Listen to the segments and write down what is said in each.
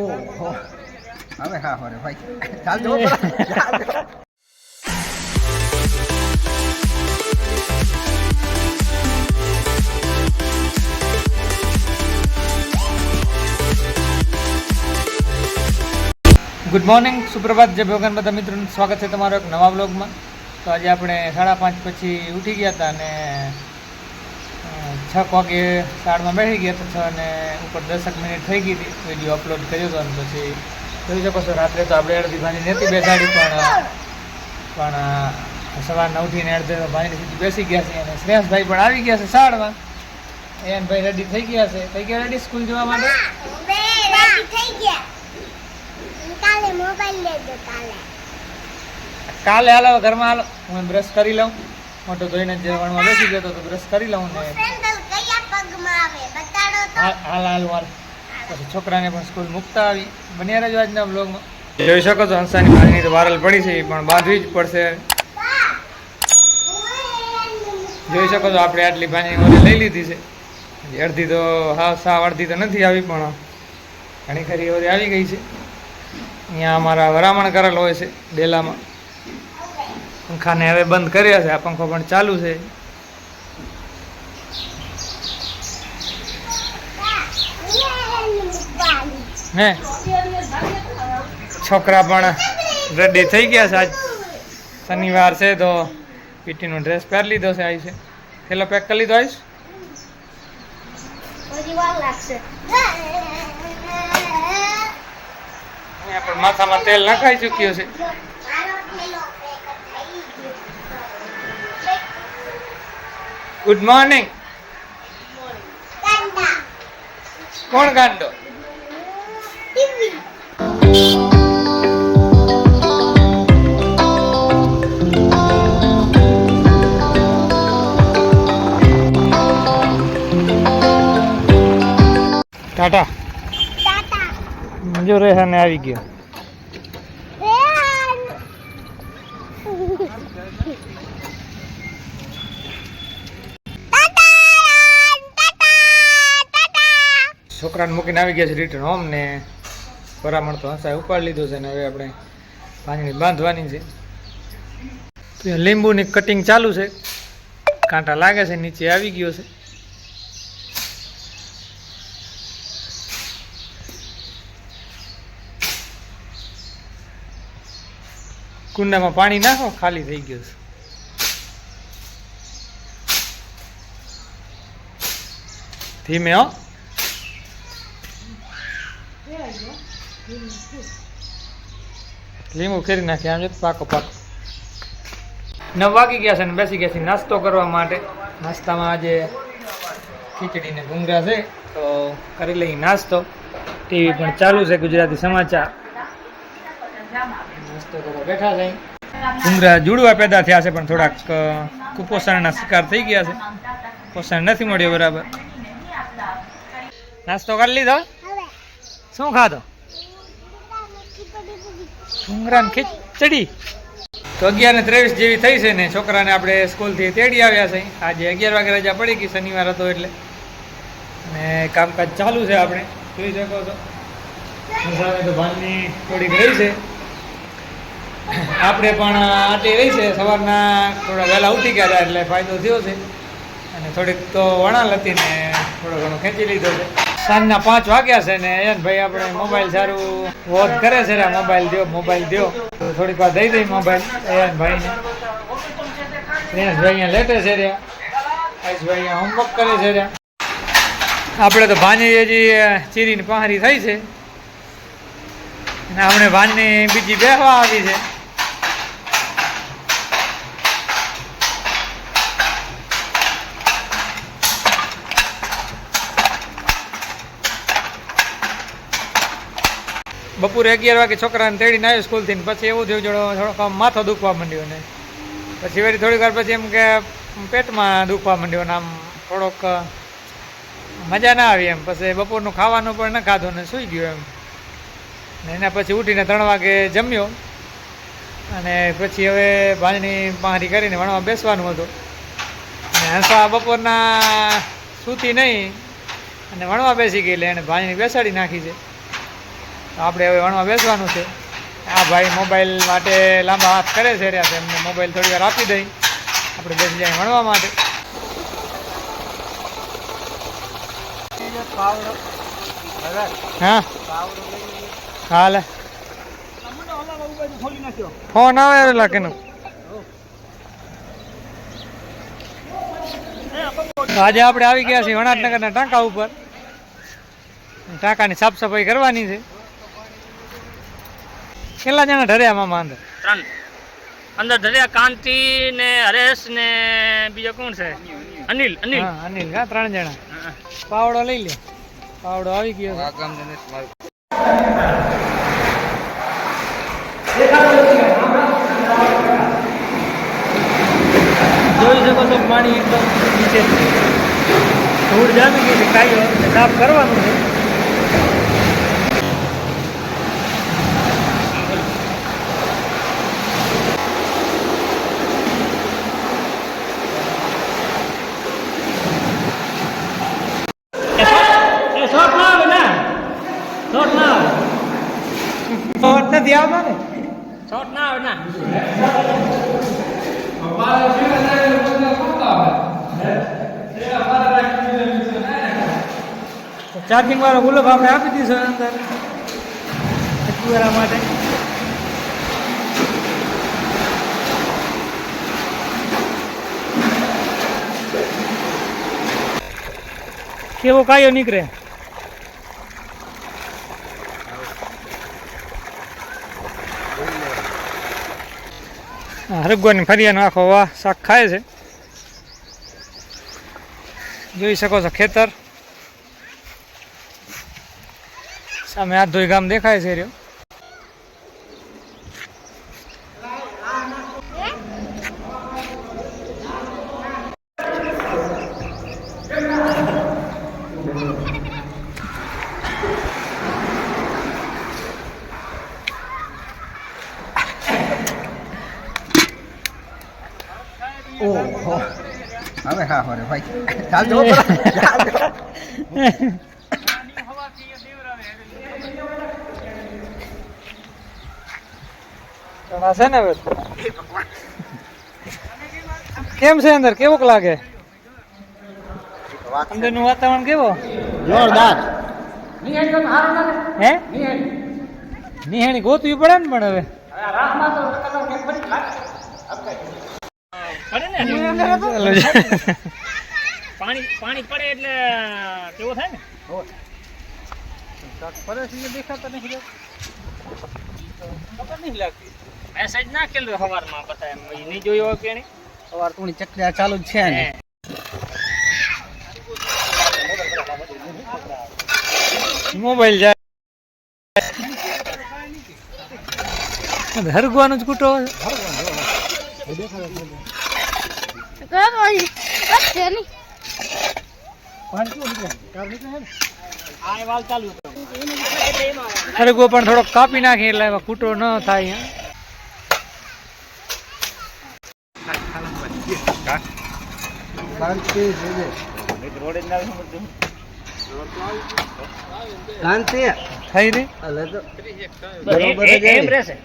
ઓહો હવે હા હોરે ભાઈ ચાલજો ચાલજો ગુડ મોર્નિંગ સુપ્રભાત જય ભગવાન બધા મિત્રોનું સ્વાગત છે તમારો એક નવા બ્લોગમાં. તો આજે આપણે 5:30 પછી ઉઠી ગયા હતા અને 6 વાગે શાળામાં બેસી ગયા હતા. 6 ને ઉપર 10 મિનિટ થઈ ગઈ હતી. વિડીયો અપલોડ કર્યો હતો અને પછી જોઈ શકો છો રાત્રે તો આપણે અડધી ભાની નથી બેસાડી પણ સવારના ઉઠીને અડધે ભાઈની સુધી બેસી ગયા છે. અને શ્રેયસભાઈ પણ આવી ગયા છે શાળામાં. એન ભાઈ રેડી થઈ ગયા છે. થઈ ગયા રેડી સ્કૂલ જવા માટે? કાલે હાલો ઘરમાં હાલો હું બ્રશ કરી લઉં. મોટો ધોઈને જે વણવા બેસી ગયો તો બ્રશ કરી લઉં ને હાલ હાલ પછી છોકરાને પણ સ્કૂલ મૂકતા આવી. બન્યા રહેજો આજના બ્લોગમાં. જોઈ શકો છો હંસાની પાણીની તો વારલ પડી છે એ પણ બાંધવી જ પડશે. જોઈ શકો છો આપણે આટલી પાણી લઈ લીધી છે. અડધી તો સાવ અડધી તો નથી આવી પણ ઘણી ખરી ઓરી આવી ગઈ છે. અહીંયા અમારા વરામણ કરેલ હોય છે ડેલામાં. પંખાને હવે બંધ કર્યા છે. આ પંખો પણ ચાલુ છે. હે છોકરા પણ રેડી થઈ ગયા છે. આજ શનિવાર છે તો પીટીનો ડ્રેસ પહેરી લીધો છે. આવી છે થેલો પેક કરી લીધો. આવીશ પણ માથામાં તેલ નખાઈ ચૂક્યું છે. Good morning. કોણ ગાંડો? ટાટા મંજુ રેહાને આવી ગયો. છોકરાને મૂકીને આવી ગયા છે રિટર્ન હોમ ને પરામણ તો હંસાએ ઉપાડી લીધો છે ને હવે આપણે પાણી બાંધવાની છે. લીંબુની કટિંગ ચાલુ છે. કાંટા લાગે છે. નીચે આવી ગયો છે. કુંડામાં પાણી નાખો ખાલી થઈ ગયું છે. ધીમે હો. લીંબુ ફેરી નાખી આમ પાકો પાકો. 9 વાગી ગયા છે ને બેસી ગયા છે નાસ્તો કરવા માટે. નાસ્તામાં આજે ખીચડી ને ભૂંગળા છે તો કરી લઈ નાસ્તો. ટીવી પણ ચાલુ છે ગુજરાતી સમાચાર. નાસ્તો કરવા બેઠા છે. ભૂંગળા જુડવા પેદા થયા છે પણ થોડાક કુપોષણના શિકાર થઈ ગયા છે. પોષણ નથી મળ્યો બરાબર. નાસ્તો કરી લીધો? શું ખાધો? ભૂંગળાની ખીચડી. તો 11:23 જેવી થઈ છે ને છોકરાને આપણે સ્કૂલથી તેડી આવ્યા છે. આજે 11 વાગે રજા પડી ગઈ, શનિવાર હતો એટલે. અને કામકાજ ચાલુ છે આપણે જોઈ શકો છો. તો ભાનની થોડીક રહી છે. આપણે પણ આટલી રહી છે. સવારના થોડા વહેલા ઉઠી ગયા હતા એટલે ફાયદો થયો છે. અને થોડીક તો વણાલ હતી ને થોડો ઘણો ખેંચી લીધો છે. સાંજના 5 વાગ્યા છે ને એન ભાઈ આપણે મોબાઈલ સારું વોચ કરે છે. મોબાઈલ દો તો થોડીક વાર દઈ દઈ મોબાઈલ એન ભાઈને. દિનેશભાઈ અહીંયા લેટે છે રહ્યા. આયુષભાઈ અહીંયા હોમવર્ક કરે છે રહ્યા. આપણે તો ભાની હજી ચીરીને પહારી થઈ છે અને આપણે ભાનની બીજી બેસવા આવી છે. બપોરે 11 વાગે છોકરાને તેડીને આવ્યો સ્કૂલથી. પછી એવું થયું થોડોક માથો દુખવા માંડ્યો ને પછી વળી થોડીક વાર પછી એમ કે પેટમાં દુખવા માંડ્યો ને આમ થોડોક મજા ના આવી એમ. પછી બપોરનું ખાવાનું પણ ન ખાધું ને સૂઈ ગયો એમ. ને એના પછી ઉઠીને 3 વાગે જમ્યો અને પછી હવે ભાણની પહારી કરીને ભણવા બેસવાનું હતું. અને હંસા બપોરના સૂતી નહીં અને ભણવા બેસી ગઈ એટલે એને ભાણની બેસાડી નાખી છે. તો આપણે હવે વણવા બેસવાનું છે. આ ભાઈ મોબાઈલ માટે લાંબા હાથ કરે છે રહ્યા છે, એમને મોબાઈલ થોડી વાર આપી દઈ, આપણે બેસી જાય વણવા માટે. હા હાલે ફોન આવે લાગે ને. આજે આપણે આવી ગયા છીએ વણાટનગરના ટાંકા ઉપર. ટાંકાની સાફ સફાઈ કરવાની છે. કેટલા જણા ઢર્યા મામા અંદર? 3 અંદર ઢર્યા. કાંતિ ને હરેશ ને બીજો કોણ છે? અનિલ. હા અનિલ હા 3 જણા. પાવડો લઈ લે. પાવડો આવી ગયો છે. જોઈ શકો છો પાણી એકદમ નીચે ધૂળ જામી ગઈ છે. કાંઈ સાફ કરવાનું છે. નથી આવતા ને શોર્ટ ના આવે ના. ચાર્જિંગ વાળો ગુલાબ આપણે આપી દઈશું અંદર માટે. કેવો કાયો નીકળે. હરગવાની ફરિયાનો આખો વાહ શાક ખાય છે. જોઈ શકો છો ખેતર સામે હાથધોઈ ગામ દેખાય છે રહ્યો. ઓહો હવે હા હોરે ભાઈ ચાલ જો છે ને કેમ છે અંદર? કેવોક લાગે અંદરનું વાતાવરણ? કેવો જોરદાર. હે નિહાણી ગોતવી પડે ને. પણ હવે પાણી પડે એટલે કેવો થાય ને. દેખાતા નથી. ખબર નહીં લાગતી. મેસેજ નાખેલો સવારમાં બતાવે નહીં જોયો કે નહીં. સવાર થોડી ચક્રિયા ચાલુ જ છે ને. મોબાઈલ જાય હરગવાનું જ કૂટો. હરગો પણ થોડોક કાપી નાખી એટલે કૂટો ન થાય. શાંતિ થઈ રે એમ રહેશે.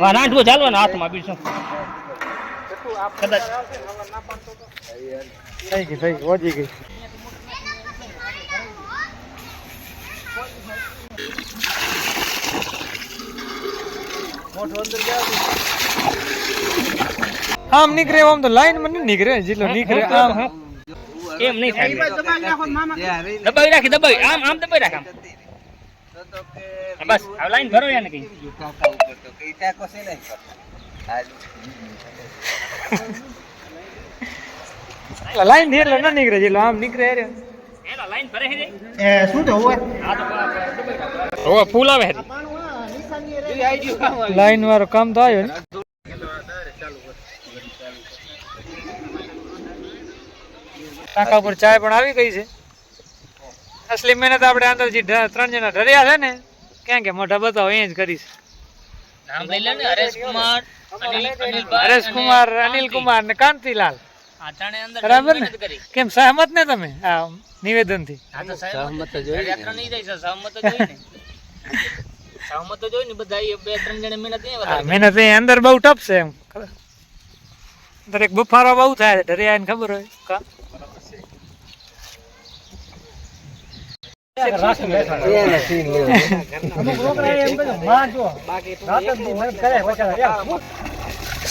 હા નાટવો ચાલવાનો હાથમાં બીજું કદાચ થઈ ગઈ ઓજી ગઈ. આમ નીકળે આમ તો લાઈન માં નહીં નીકળે. જેટલો નીકળે આમ એમ નહીં થાય. દબાવી રાખી દબાવી આમ આમ દબાવી રાખ આમ બસ. આ લાઈન ભરો યાને કઈ લાઈન થી એટલે ના નીકળે. જેટલો આમ નીકળે એનો લાઈન ભરે છે શું તો હોય હવે ફૂલ આવે છે. લાઈન વાળો કામ તો આવ્યો ને. ટાંકા ઉપર ચાય પણ આવી ગઈ છે. અસલી મહેનત આપણે અંદર જે 3 જણા ઢર્યા છે ને ક્યાં કે મોઢા બતાવો અહીંયા જ કરીશ. નામ લઈ લે ને. હરેશ કુમાર, હરેશ કુમાર, અનિલ કુમાર ને કાંતિલાલ. આટાણે અંદર બરાબર ને મહેનત કરી. કેમ સહમત ને તમે આ નિવેદનથી આ તો સહમત જ હોય ને. નહીં જાય સહમત જ હોય ને. સહમત જ હોય ને બધા એ 2-3 જણે મહેનત નહીં આ વધારે કરી. મહેનત એ અંદર બહુ ટફ છે એમ અંદર એક બફારો બહુ થાય છે ઢરિયા એને ખબર હોય કા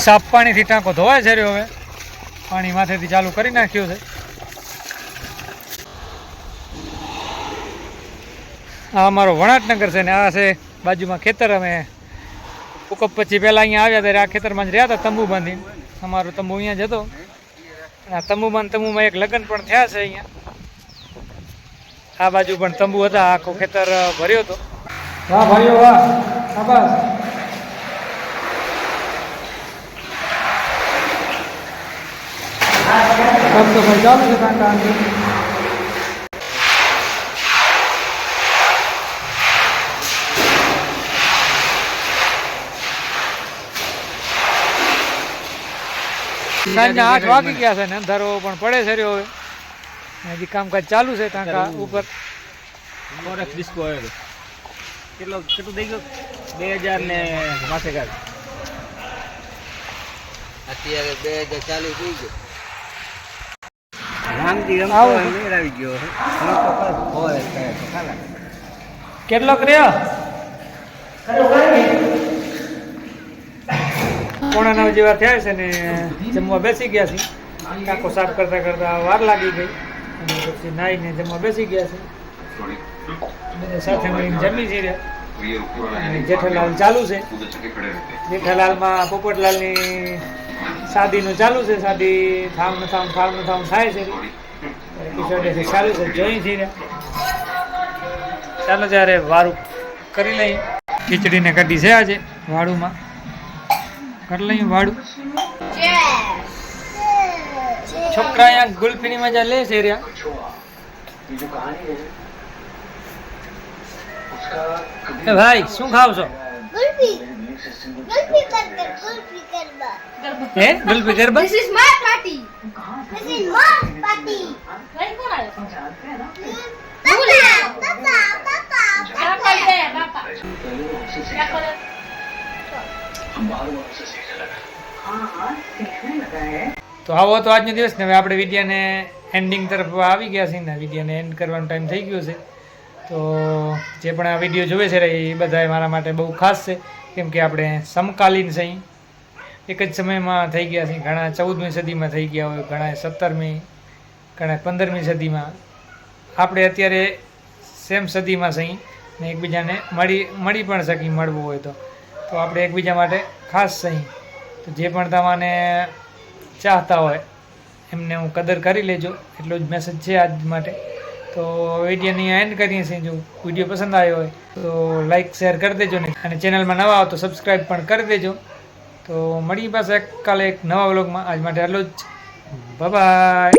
સાફ પાણીથી ટાંકો ધોવાય છે રહ્યો હવે પાણી માથેથી ચાલુ કરી નાખ્યું છે આ અમારો વણાટનગર છે ને આ છે બાજુમાં ખેતર અમે ભૂકંપ પછી પહેલાં અહીંયા આવ્યા ત્યારે આ ખેતરમાં જ રહ્યા હતા તંબુ બાંધીને અમારો તંબુ અહીંયા જ હતો આ તંબુમાં એક લગ્ન પણ થયા છે અહીંયા આ બાજુ પણ તંબુ હતા આખો ખેતર ભર્યો હતો વાહ ભાઈઓ વાહ શાબાશ સાફ સફાઈ ચાલુ છે કાંટા અંદર સાંજના 8 વાગી ગયા છે ને અંધારો પણ પડે છે રહ્યો હવે હજી કામકાજ ચાલુ છે ટાંકા ઉપર ફોરેક્સ ડિસ્કો આવ્યો કેટલું થઈ ગયું 2000 ને માથે ગાળ અત્યારે 2040 થઈ ગયો રામજી આવો. મેર આવી ગયો કેટલો કર્યો પોણા 9 જેવા થયા છે ને જમવા બેસી ગયા છે ટાંકો સાફ કરતા કરતા વાર લાગી ગઈ અને પછી નાઈને જમવા બેસી ગયા છે બધા સાથે મળીને જમી છે અને જેઠાલાલ ચાલુ છે જેઠાલાલમાં પોપટલાલની શાદીનું ચાલુ છે શાદી થામ થાય છે એપિસોડ ચાલુ છે જોઈ છે ચાલો ત્યારે વારું કરી લઈએ ખીચડીને કઢી છે આજે વાળુમાં કરી લઈએ વાળું છોકરા અહીંયા ગુલ્ફીની મજા લે છે રહ્યા એ ભાઈ શું ખાવ છો હે kulfi garba This is my party. This is my party. Where go rayo? Papa. તો આવો તો આજનો દિવસ ને હવે આપણે વિડીયોને એન્ડિંગ તરફ આવી ગયા છીએ ને વિડીયોને એન્ડ કરવાનો ટાઈમ થઈ ગયો છે તો જે પણ આ વિડીયો જોવે છે એ બધા મારા માટે બહુ ખાસ છે કેમ કે આપણે સમકાલીન છે એક જ સમયમાં થઈ ગયા છે ઘણા 14મી સદીમાં થઈ ગયા હોય ઘણા 17મી ઘણા 15મી સદીમાં આપણે અત્યારે સેમ સદીમાં છીએ ને એકબીજાને મળી પણ શકી મળવું હોય તો આપણે એકબીજા માટે ખાસ છીએ તો જે પણ તમને ચાહતા હોય એમને હું કદર કરી લેજો એટલો જ મેસેજ છે આજ માટે તો વિડીયોની એન્ડ કરીએ છીએ જો વિડીયો પસંદ આવ્યો હોય તો લાઈક શેર કરી દેજો ને અને ચેનલમાં નવા આવો તો સબસ્ક્રાઈબ પણ કરી દેજો તો મળીએ પાસે કાલે એક નવા વ્લોગમાં આજ માટે આટલું જ બાય બાય